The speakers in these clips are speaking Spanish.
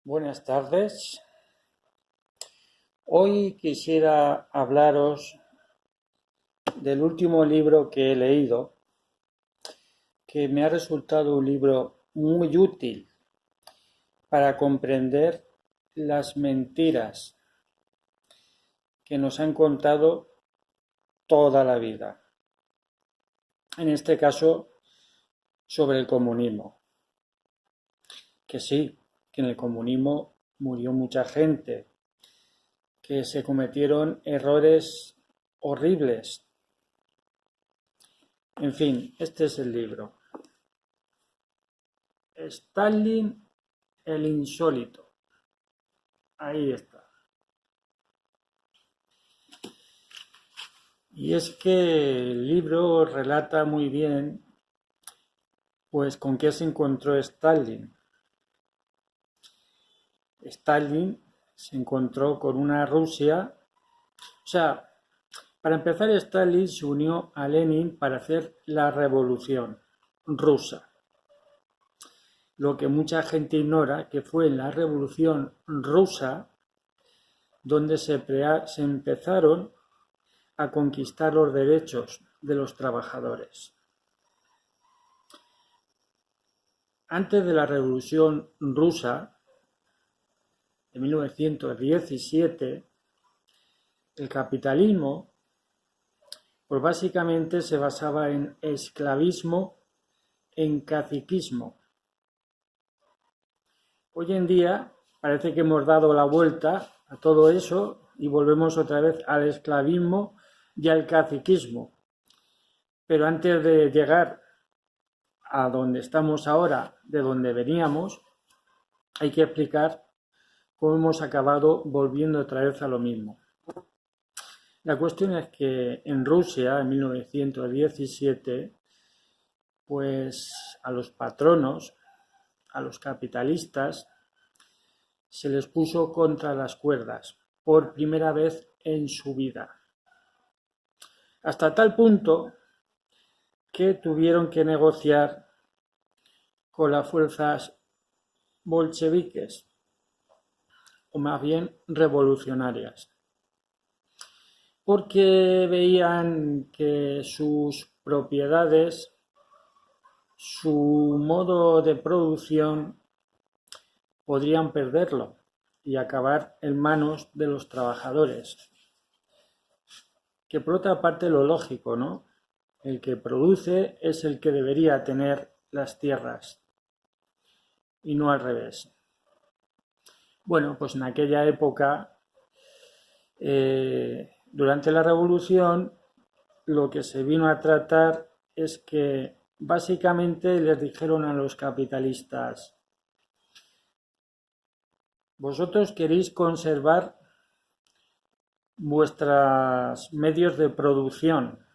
Buenas tardes. Hoy quisiera hablaros del último libro que he leído, que me ha resultado un libro muy útil para comprender las mentiras que nos han contado toda la vida. En este caso, sobre el comunismo. Que sí, que en el comunismo murió mucha gente, que se cometieron errores horribles. En fin, este es el libro. Stalin el insólito. Ahí está. Y es que el libro relata muy bien, pues, con qué se encontró Stalin. Stalin se encontró con una Rusia. O sea, para empezar, Stalin se unió a Lenin para hacer la revolución rusa. Lo que mucha gente ignora, que fue en la revolución rusa donde se empezaron a conquistar los derechos de los trabajadores. Antes de la Revolución Rusa, de 1917, el capitalismo, pues básicamente se basaba en esclavismo, en caciquismo. Hoy en día parece que hemos dado la vuelta a todo eso y volvemos otra vez al esclavismo y al caciquismo. Pero antes de llegar a donde estamos ahora, de donde veníamos, hay que explicar cómo hemos acabado volviendo otra vez a lo mismo. La cuestión es que en Rusia, en 1917, pues a los patronos, a los capitalistas, se les puso contra las cuerdas por primera vez en su vida. Hasta tal punto que tuvieron que negociar con las fuerzas bolcheviques, o más bien revolucionarias, porque veían que sus propiedades, su modo de producción, podrían perderlo y acabar en manos de los trabajadores. Que por otra parte lo lógico, ¿no? El que produce es el que debería tener las tierras y no al revés. Bueno, pues en aquella época, durante la Revolución, lo que se vino a tratar es que básicamente les dijeron a los capitalistas: vosotros queréis conservar vuestros medios de producción.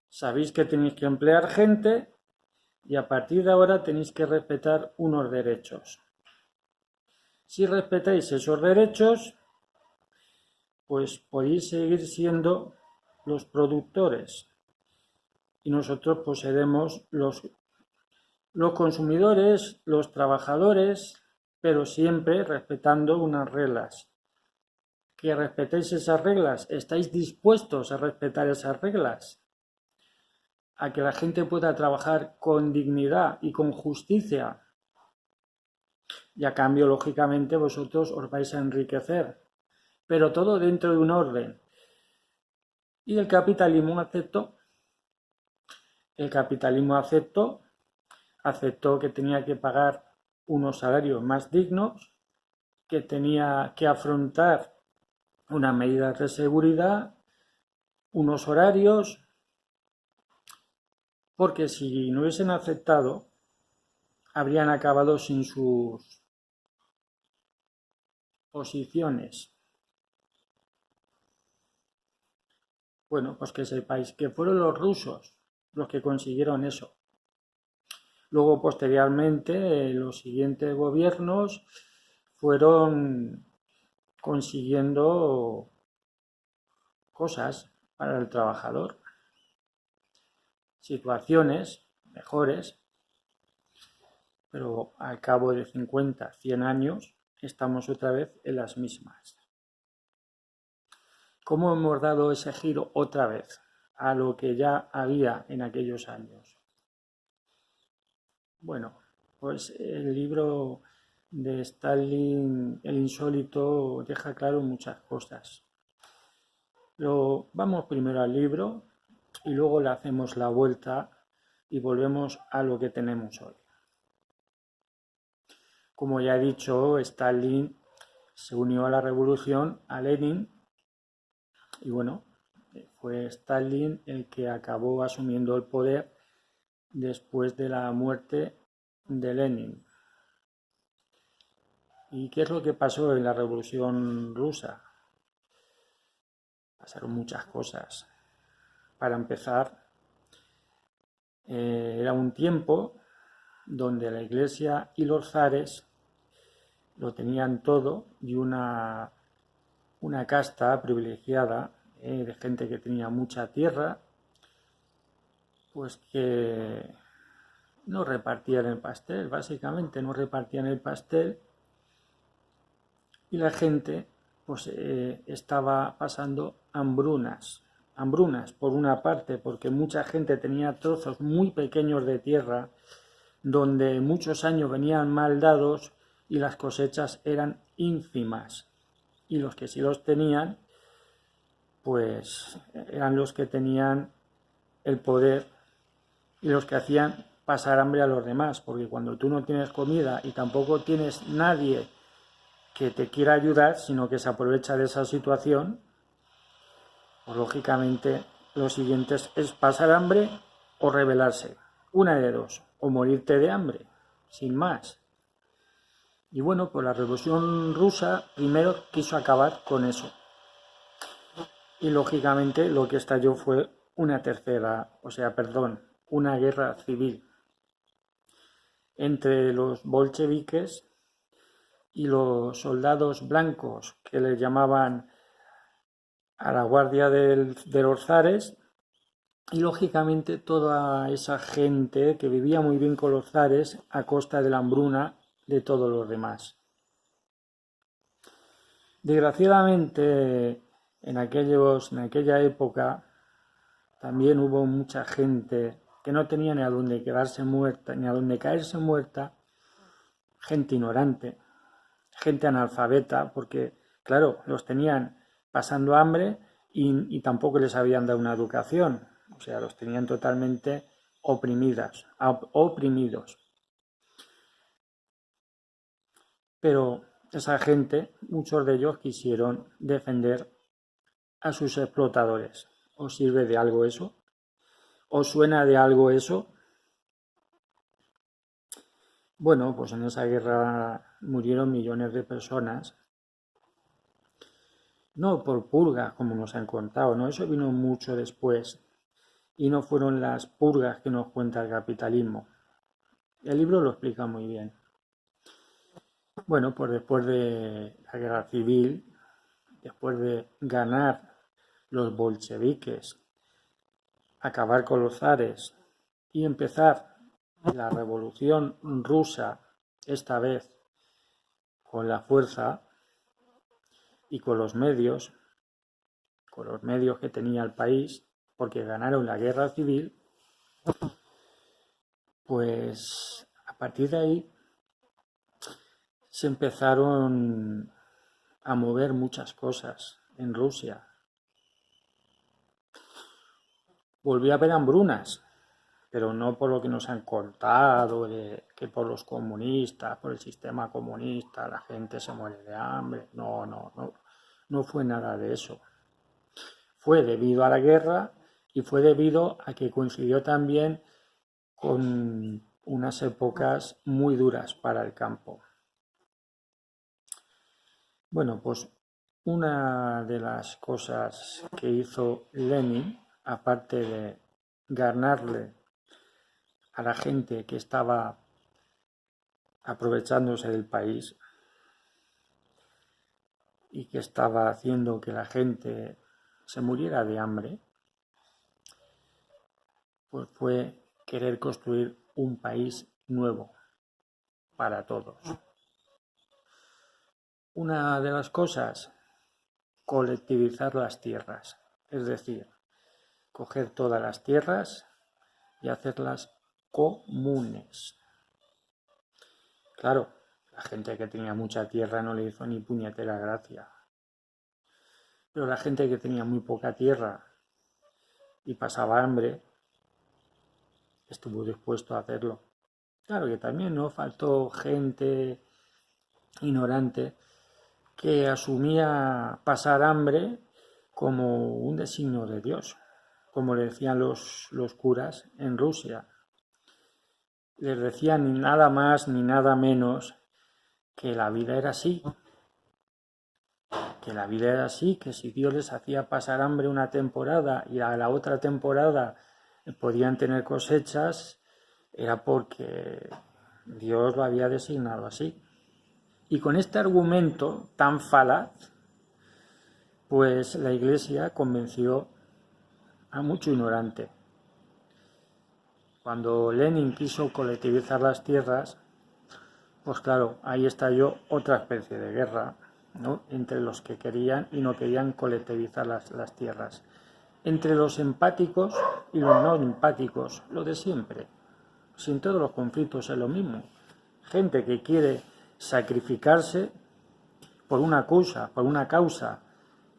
Sabéis que tenéis que emplear gente y a partir de ahora tenéis que respetar unos derechos. Si respetáis esos derechos, pues podéis seguir siendo los productores y nosotros pues seremos los consumidores, los trabajadores, pero siempre respetando unas reglas. ¿Que respetéis esas reglas? ¿Estáis dispuestos a respetar esas reglas? A que la gente pueda trabajar con dignidad y con justicia. Y a cambio, lógicamente, vosotros os vais a enriquecer. Pero todo dentro de un orden. Y el capitalismo aceptó. El capitalismo aceptó que tenía que pagar unos salarios más dignos, que tenía que afrontar unas medidas de seguridad, unos horarios, porque si no hubiesen aceptado, habrían acabado sin sus posiciones. Bueno, pues que sepáis que fueron los rusos los que consiguieron eso. Luego, posteriormente, los siguientes gobiernos fueron consiguiendo cosas para el trabajador, situaciones mejores, pero al cabo de 50, 100 años estamos otra vez en las mismas. ¿Cómo hemos dado ese giro otra vez a lo que ya había en aquellos años? Bueno, pues el libro de Stalin, El Insólito, deja claro muchas cosas. Pero vamos primero al libro y luego le hacemos la vuelta y volvemos a lo que tenemos hoy. Como ya he dicho, Stalin se unió a la revolución, a Lenin, y bueno, fue Stalin el que acabó asumiendo el poder después de la muerte de Lenin. ¿Y qué es lo que pasó en la Revolución Rusa? Pasaron muchas cosas. Para empezar, era un tiempo donde la Iglesia y los zares lo tenían todo y una casta privilegiada de gente que tenía mucha tierra, pues que no repartían el pastel, básicamente no repartían el pastel, y la gente pues estaba pasando hambrunas por una parte porque mucha gente tenía trozos muy pequeños de tierra donde muchos años venían mal dados y las cosechas eran ínfimas, y los que sí los tenían pues eran los que tenían el poder y los que hacían pasar hambre a los demás, porque cuando tú no tienes comida y tampoco tienes nadie que te quiera ayudar, sino que se aprovecha de esa situación, pues lógicamente lo siguiente es pasar hambre o rebelarse. Una de dos, o morirte de hambre, sin más. Y bueno, pues la Revolución Rusa primero quiso acabar con eso. Y lógicamente lo que estalló fue una guerra civil entre los bolcheviques y los soldados blancos, que le llamaban a la guardia de los zares, y lógicamente toda esa gente que vivía muy bien con los zares a costa de la hambruna de todos los demás. Desgraciadamente, en aquella época también hubo mucha gente que no tenía ni a dónde quedarse muerta, ni a dónde caerse muerta, gente ignorante, gente analfabeta, porque, claro, los tenían pasando hambre y tampoco les habían dado una educación, o sea, los tenían totalmente oprimidos. Pero esa gente, muchos de ellos quisieron defender a sus explotadores. ¿Os sirve de algo eso? ¿Os suena de algo eso? Bueno, pues en esa guerra murieron millones de personas. No por purgas, como nos han contado, ¿no? Eso vino mucho después. Y no fueron las purgas que nos cuenta el capitalismo. El libro lo explica muy bien. Bueno, pues después de la guerra civil, después de ganar los bolcheviques, acabar con los zares y empezar la revolución rusa, esta vez con la fuerza y con los medios que tenía el país, porque ganaron la guerra civil, pues a partir de ahí se empezaron a mover muchas cosas en Rusia. Volvió a haber hambrunas, pero no por lo que nos han contado, de que por los comunistas, por el sistema comunista, la gente se muere de hambre. No fue nada de eso. Fue debido a la guerra y fue debido a que coincidió también con unas épocas muy duras para el campo. Bueno, pues una de las cosas que hizo Lenin, aparte de ganarle a la gente que estaba aprovechándose del país y que estaba haciendo que la gente se muriera de hambre, pues fue querer construir un país nuevo, para todos. Una de las cosas, colectivizar las tierras, es decir, coger todas las tierras y hacerlas comunes. Claro, la gente que tenía mucha tierra no le hizo ni puñetera gracia. Pero la gente que tenía muy poca tierra y pasaba hambre, estuvo dispuesto a hacerlo. Claro que también no faltó gente ignorante que asumía pasar hambre como un designio de Dios, como le decían los curas en Rusia. Les decían ni nada más ni nada menos que la vida era así, que si Dios les hacía pasar hambre una temporada y a la otra temporada podían tener cosechas, era porque Dios lo había designado así. Y con este argumento tan falaz, pues la Iglesia convenció a mucho ignorante. Cuando Lenin quiso colectivizar las tierras, pues claro, ahí estalló otra especie de guerra, ¿no?, entre los que querían y no querían colectivizar las tierras. Entre los empáticos y los no empáticos, lo de siempre. Sin todos los conflictos es lo mismo. Gente que quiere sacrificarse por una causa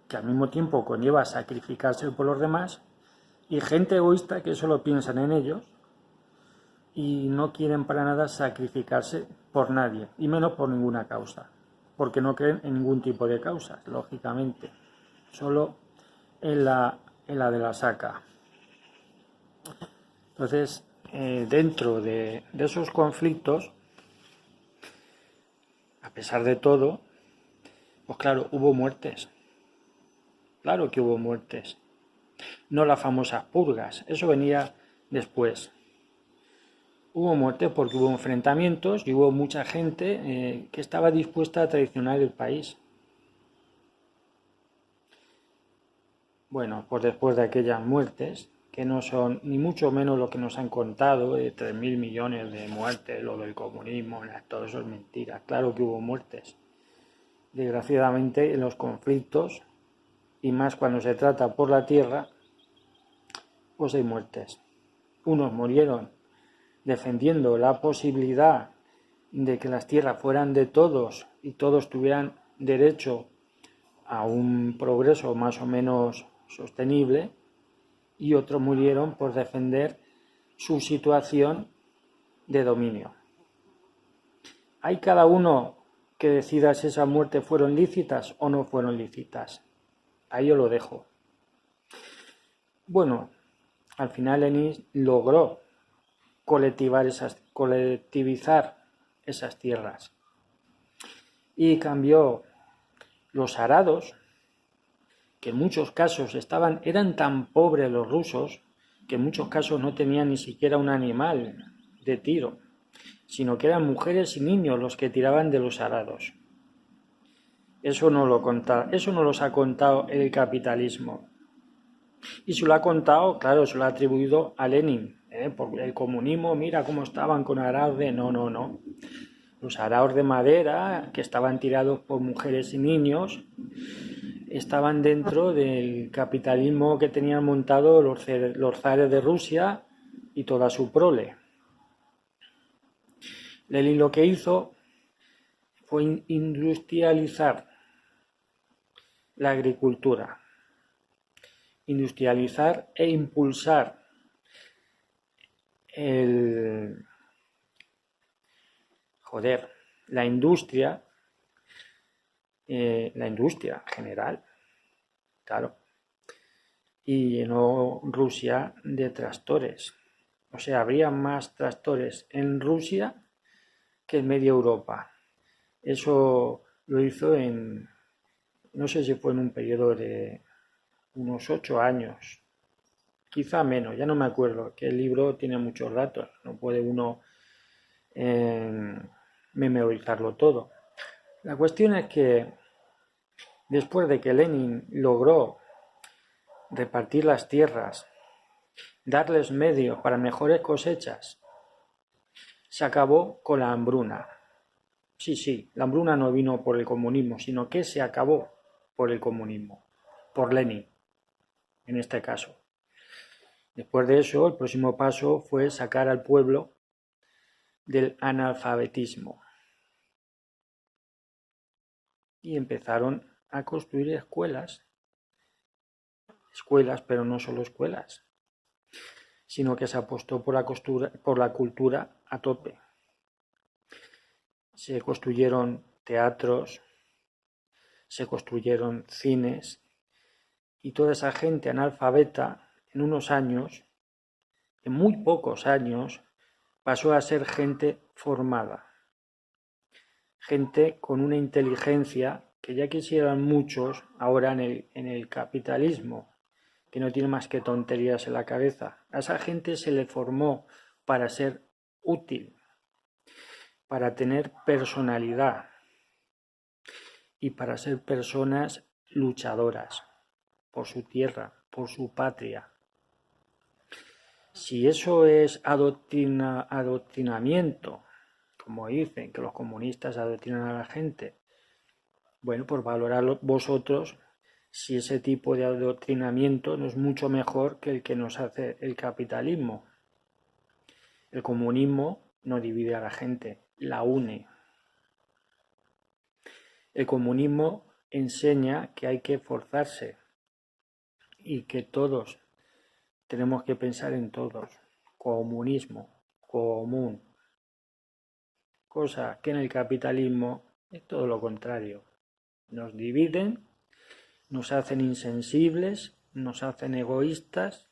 que al mismo tiempo conlleva sacrificarse por los demás, y gente egoísta que solo piensan en ellos y no quieren para nada sacrificarse por nadie, y menos por ninguna causa, porque no creen en ningún tipo de causas, lógicamente, solo en la de la saca. Entonces, dentro de esos conflictos, a pesar de todo, pues claro, hubo muertes. Claro que hubo muertes. No las famosas purgas, eso venía después. Hubo muertes porque hubo enfrentamientos y hubo mucha gente que estaba dispuesta a traicionar el país. Bueno, pues después de aquellas muertes, que no son ni mucho menos lo que nos han contado, de 3.000 millones de muertes, lo del comunismo, todo eso es mentira. Claro que hubo muertes. Desgraciadamente, en los conflictos, y más cuando se trata por la tierra, pues hay muertes. Unos murieron defendiendo la posibilidad de que las tierras fueran de todos y todos tuvieran derecho a un progreso más o menos sostenible, y otros murieron por defender su situación de dominio. Hay cada uno que decida si esas muertes fueron lícitas o no fueron lícitas. Ahí yo lo dejo. Bueno, al final Lenin logró colectivizar esas tierras y cambió los arados, que en muchos casos eran tan pobres los rusos que en muchos casos no tenían ni siquiera un animal de tiro, sino que eran mujeres y niños los que tiraban de los arados. Eso no los ha contado el capitalismo. Y se lo ha contado, claro, se lo ha atribuido a Lenin, porque el comunismo, mira cómo estaban con arados de... No. Los arados de madera, que estaban tirados por mujeres y niños, estaban dentro del capitalismo que tenían montado los zares de Rusia y toda su prole. Lenin lo que hizo fue industrializar la agricultura, industrializar e impulsar la industria general, claro, y llenó Rusia de tractores. O sea, habría más tractores en Rusia que en media Europa. Eso lo hizo no sé si fue en un periodo de unos 8 años, quizá menos, ya no me acuerdo, que el libro tiene muchos datos, no puede uno memorizarlo todo. La cuestión es que después de que Lenin logró repartir las tierras, darles medios para mejores cosechas, se acabó con la hambruna. Sí, la hambruna no vino por el comunismo, sino que se acabó por el comunismo, por Lenin, en este caso. Después de eso, el próximo paso fue sacar al pueblo del analfabetismo. Y empezaron a construir escuelas, pero no solo escuelas, sino que se apostó por la cultura a tope. Se construyeron teatros, se construyeron cines, y toda esa gente analfabeta, en unos años, en muy pocos años, pasó a ser gente formada, gente con una inteligencia que ya quisieran muchos ahora en el capitalismo, que no tiene más que tonterías en la cabeza. A esa gente se le formó para ser útil, para tener personalidad y para ser personas luchadoras por su tierra, por su patria. Si eso es adoctrinamiento, como dicen que los comunistas adoctrinan a la gente, bueno, pues valorad vosotros si ese tipo de adoctrinamiento no es mucho mejor que el que nos hace el capitalismo. El comunismo no divide a la gente, la une. El comunismo enseña que hay que esforzarse y que todos tenemos que pensar en todos. Comunismo, común. Cosa que en el capitalismo es todo lo contrario. Nos dividen, nos hacen insensibles, nos hacen egoístas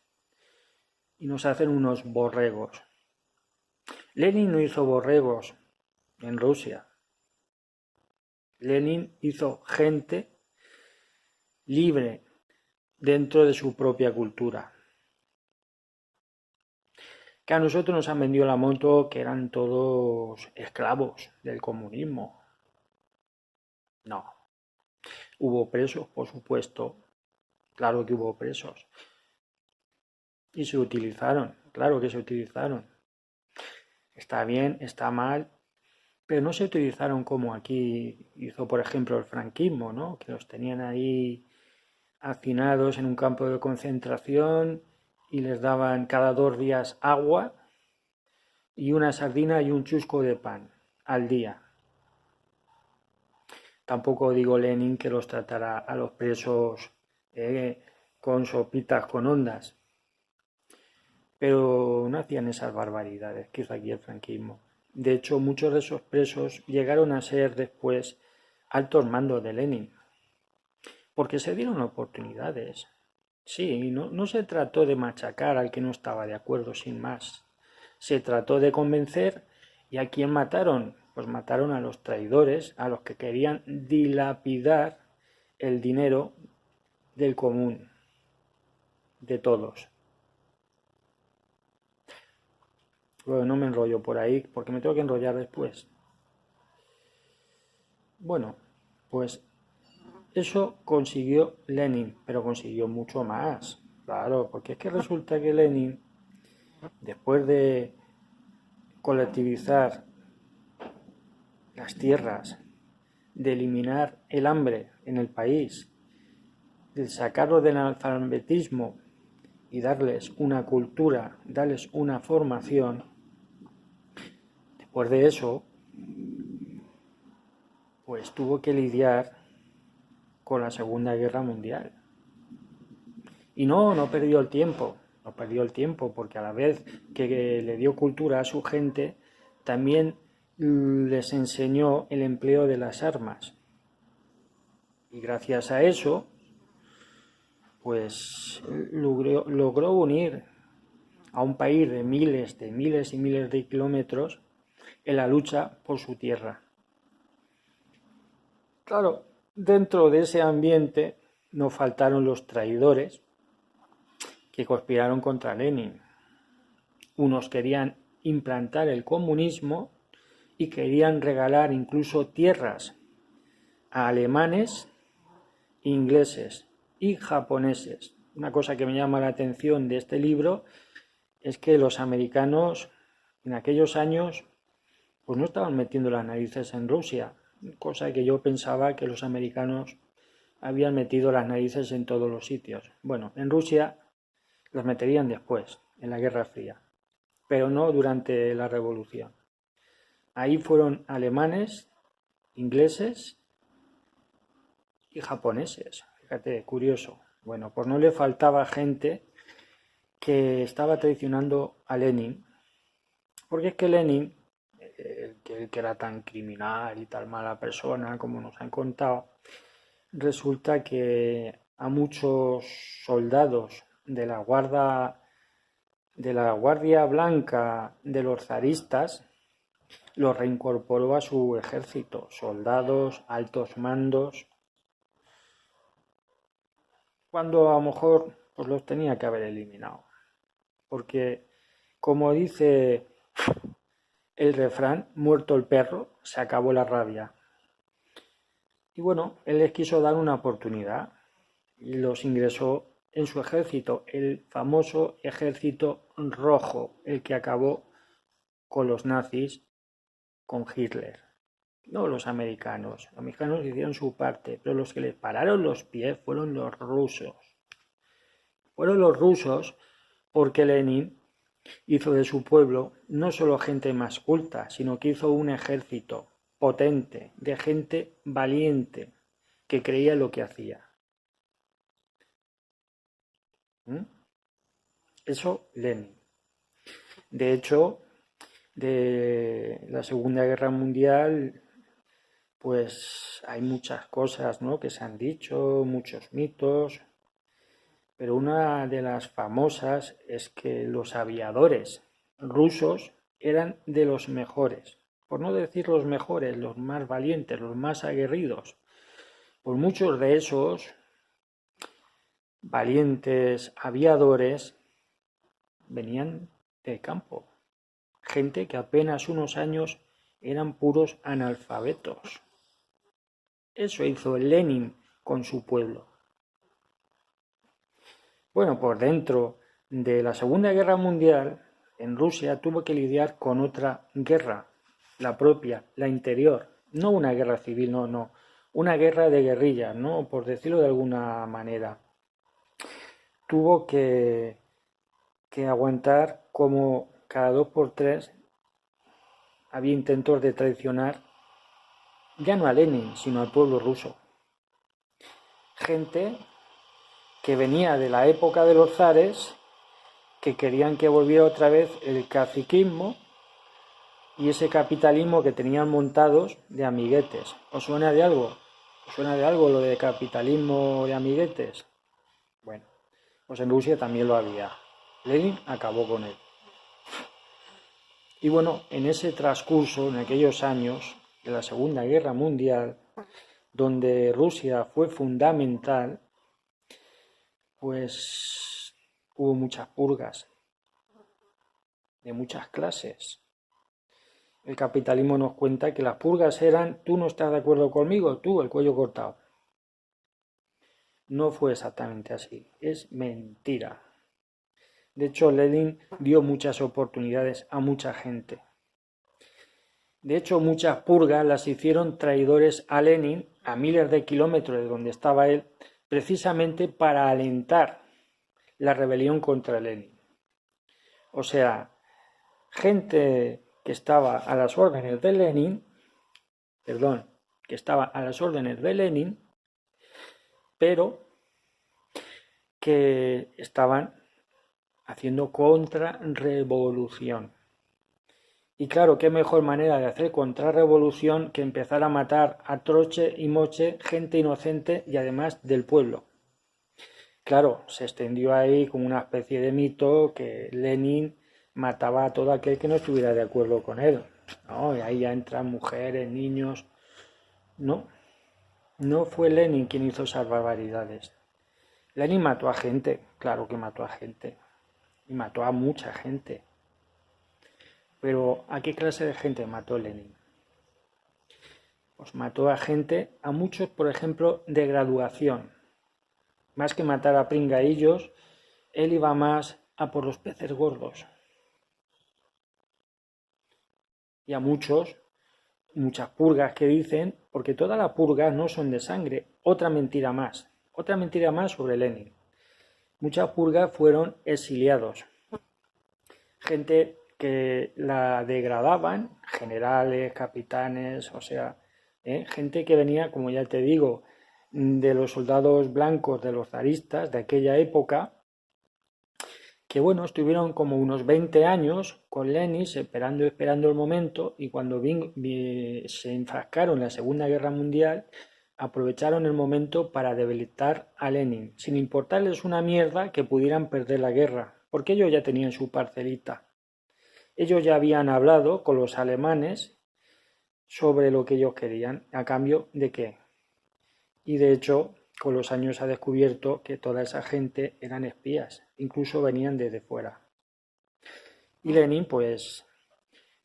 y nos hacen unos borregos. Lenin no hizo borregos en Rusia. Lenin hizo gente libre dentro de su propia cultura. Que a nosotros nos han vendido la moto que eran todos esclavos del comunismo. No. Hubo presos, por supuesto. Claro que hubo presos. Y se utilizaron, claro que se utilizaron. Está bien, está mal, pero no se utilizaron como aquí hizo, por ejemplo, el franquismo, ¿no? Que los tenían ahí hacinados en un campo de concentración y les daban cada 2 días agua y una sardina y un chusco de pan al día. Tampoco digo Lenin que los tratara a los presos con sopitas con ondas, pero no hacían esas barbaridades que hizo aquí el franquismo. De hecho, muchos de esos presos llegaron a ser después altos mandos de Lenin, porque se dieron oportunidades. Sí, no se trató de machacar al que no estaba de acuerdo sin más. Se trató de convencer. ¿Y a quién mataron? Pues mataron a los traidores, a los que querían dilapidar el dinero del común, de todos. Bueno, no me enrollo por ahí porque me tengo que enrollar después. Bueno, pues eso consiguió Lenin, pero consiguió mucho más. Claro, porque es que resulta que Lenin, después de colectivizar las tierras, de eliminar el hambre en el país, de sacarlo del analfabetismo y darles una cultura, darles una formación, después de eso, pues tuvo que lidiar con la Segunda Guerra Mundial. Y no perdió el tiempo, porque a la vez que le dio cultura a su gente, también les enseñó el empleo de las armas. Y gracias a eso, pues logró unir a un país de miles y miles de kilómetros en la lucha por su tierra. Claro, dentro de ese ambiente no faltaron los traidores que conspiraron contra Lenin. Unos querían implantar el comunismo y querían regalar incluso tierras a alemanes, ingleses y japoneses. Una cosa que me llama la atención de este libro es que los americanos en aquellos años pues no estaban metiendo las narices en Rusia, cosa que yo pensaba que los americanos habían metido las narices en todos los sitios. Bueno, en Rusia las meterían después, en la Guerra Fría, pero no durante la Revolución. Ahí fueron alemanes, ingleses y japoneses. Fíjate, curioso. Bueno, pues no le faltaba gente que estaba traicionando a Lenin, porque es que Lenin, que era tan criminal y tan mala persona como nos han contado, resulta que a muchos soldados de la Guardia Blanca de los zaristas los reincorporó a su ejército, soldados, altos mandos, cuando a lo mejor pues los tenía que haber eliminado. Porque, como dice el refrán, muerto el perro, se acabó la rabia. Y bueno, él les quiso dar una oportunidad y los ingresó en su ejército, el famoso ejército rojo, el que acabó con los nazis, con Hitler. No los americanos. Los americanos hicieron su parte, pero los que les pararon los pies fueron los rusos. Fueron los rusos porque Lenin hizo de su pueblo no solo gente más culta, sino que hizo un ejército potente, de gente valiente, que creía en lo que hacía. Eso Lenin. De hecho, de la Segunda Guerra Mundial, pues hay muchas cosas, ¿no?, que se han dicho, muchos mitos, pero una de las famosas es que los aviadores rusos eran de los mejores, por no decir los mejores, los más valientes, los más aguerridos. Pues muchos de esos valientes aviadores venían del campo, gente que apenas unos años eran puros analfabetos. Eso hizo Lenin con su pueblo. Bueno, pues dentro de la Segunda Guerra Mundial, en Rusia tuvo que lidiar con otra guerra, la propia, la interior. No una guerra civil, no. Una guerra de guerrillas, ¿no?, por decirlo de alguna manera. Tuvo que aguantar como cada 2 por 3 había intentos de traicionar ya no a Lenin, sino al pueblo ruso. Gente que venía de la época de los zares, que querían que volviera otra vez el caciquismo y ese capitalismo que tenían montados de amiguetes. ¿Os suena de algo? ¿Os suena de algo lo de capitalismo de amiguetes? Bueno, pues en Rusia también lo había. Lenin acabó con él. Y bueno, en ese transcurso, en aquellos años de la Segunda Guerra Mundial, donde Rusia fue fundamental, pues hubo muchas purgas de muchas clases. El capitalismo nos cuenta que las purgas eran: tú no estás de acuerdo conmigo, tú el cuello cortado. No fue exactamente así, es mentira. De hecho, Lenin dio muchas oportunidades a mucha gente. De hecho, muchas purgas las hicieron traidores a Lenin a miles de kilómetros de donde estaba él, precisamente para alentar la rebelión contra Lenin. O sea, gente que estaba a las órdenes de Lenin, pero que estaban haciendo contrarrevolución. Y claro, qué mejor manera de hacer contrarrevolución que empezar a matar a troche y moche gente inocente y además del pueblo. Claro, se extendió ahí como una especie de mito que Lenin mataba a todo aquel que no estuviera de acuerdo con él. No, y ahí ya entran mujeres, niños. No fue Lenin quien hizo esas barbaridades. Lenin mató a gente, claro que mató a gente. Y mató a mucha gente. Pero ¿a qué clase de gente mató Lenin? Pues mató a gente, a muchos, por ejemplo, de graduación. Más que matar a pringaillos, él iba más a por los peces gordos. y a muchas purgas que dicen, porque todas las purgas no son de sangre. Otra mentira más sobre Lenin. Muchas purgas fueron exiliados, gente que la degradaban, generales, capitanes, o sea, gente que venía, como ya te digo, de los soldados blancos, de los zaristas de aquella época, que bueno, estuvieron como unos 20 años con Lenin esperando el momento, y cuando se enfrascaron en la Segunda Guerra Mundial, aprovecharon el momento para debilitar a Lenin, sin importarles una mierda que pudieran perder la guerra, porque ellos ya tenían su parcelita. Ellos ya habían hablado con los alemanes sobre lo que ellos querían, a cambio de qué. Y de hecho, con los años se ha descubierto que toda esa gente eran espías, incluso venían desde fuera. Y Lenin, pues,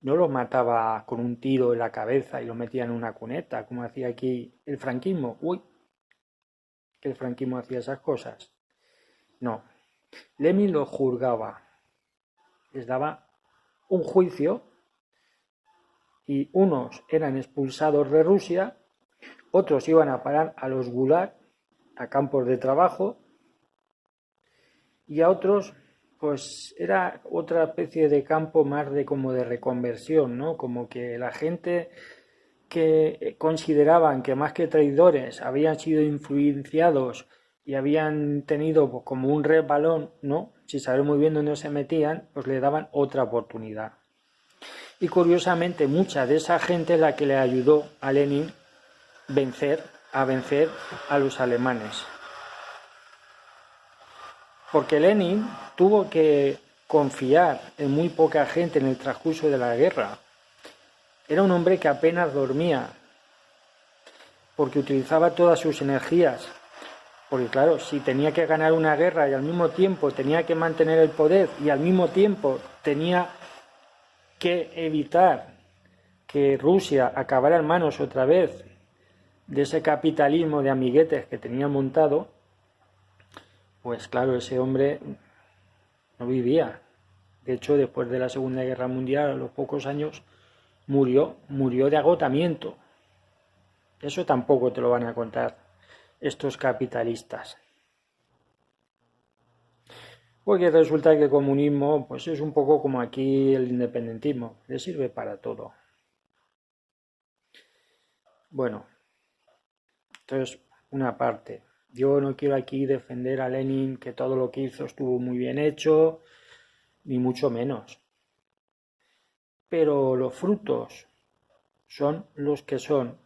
no los mataba con un tiro en la cabeza y los metía en una cuneta, como hacía aquí el franquismo. Uy, que el franquismo hacía esas cosas. No, Lenin los juzgaba, les daba un juicio y unos eran expulsados de Rusia, otros iban a parar a los gulag, a campos de trabajo, y a otros pues era otra especie de campo más de como de reconversión, ¿no? Como que la gente que consideraban que más que traidores habían sido influenciados y habían tenido pues, como un resbalón, ¿no? Sin saber muy bien dónde se metían, pues le daban otra oportunidad. Y curiosamente mucha de esa gente es la que le ayudó a Lenin a vencer a los alemanes. Porque Lenin tuvo que confiar en muy poca gente en el transcurso de la guerra. Era un hombre que apenas dormía, porque utilizaba todas sus energías. Porque claro, si tenía que ganar una guerra y al mismo tiempo tenía que mantener el poder y al mismo tiempo tenía que evitar que Rusia acabara en manos otra vez de ese capitalismo de amiguetes que tenía montado, pues claro, ese hombre no vivía. De hecho, después de la Segunda Guerra Mundial, a los pocos años, murió de agotamiento. Eso tampoco te lo van a contar estos capitalistas. Porque resulta que el comunismo pues es un poco como aquí el independentismo, le sirve para todo. Bueno, entonces una parte. Yo no quiero aquí defender a Lenin, que todo lo que hizo estuvo muy bien hecho, ni mucho menos. Pero los frutos son los que son,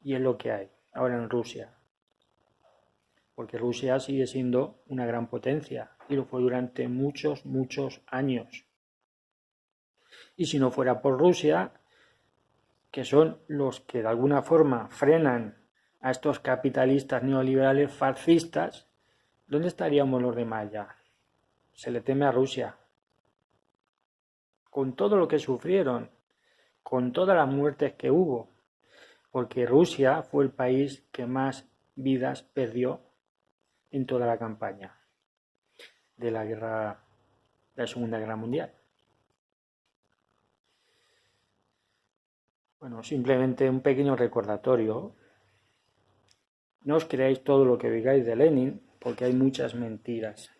y es lo que hay ahora en Rusia. Porque Rusia sigue siendo una gran potencia, y lo fue durante muchos años. Y si no fuera por Rusia, que son los que de alguna forma frenan a estos capitalistas neoliberales fascistas, ¿dónde estaríamos los demás ya? Se le teme a Rusia. Con todo lo que sufrieron, con todas las muertes que hubo, porque Rusia fue el país que más vidas perdió en toda la campaña de la Segunda Guerra Mundial. Bueno, simplemente un pequeño recordatorio. No os creáis todo lo que digáis de Lenin, porque hay muchas mentiras.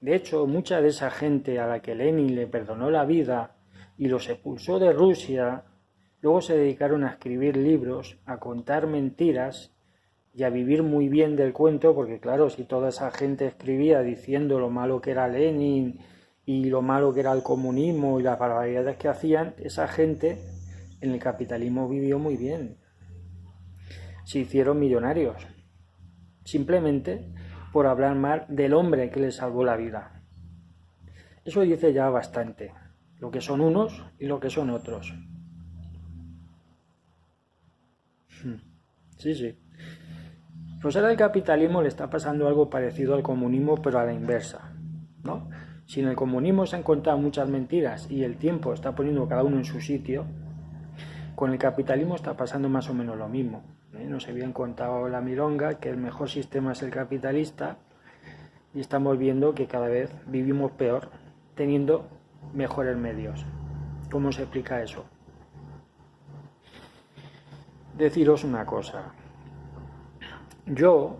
De hecho, mucha de esa gente a la que Lenin le perdonó la vida y los expulsó de Rusia, luego se dedicaron a escribir libros, a contar mentiras y a vivir muy bien del cuento, porque claro, si toda esa gente escribía diciendo lo malo que era Lenin y lo malo que era el comunismo y las barbaridades que hacían, esa gente en el capitalismo vivió muy bien. Se hicieron millonarios, simplemente por hablar mal del hombre que les salvó la vida. Eso dice ya bastante, lo que son unos y lo que son otros. Sí. Pues ahora al capitalismo le está pasando algo parecido al comunismo, pero a la inversa, ¿no? Si en el comunismo se han contado muchas mentiras y el tiempo está poniendo cada uno en su sitio, con el capitalismo está pasando más o menos lo mismo. Nos habían contado la milonga, que el mejor sistema es el capitalista, y estamos viendo que cada vez vivimos peor, teniendo mejores medios. ¿Cómo se explica eso? Deciros una cosa. Yo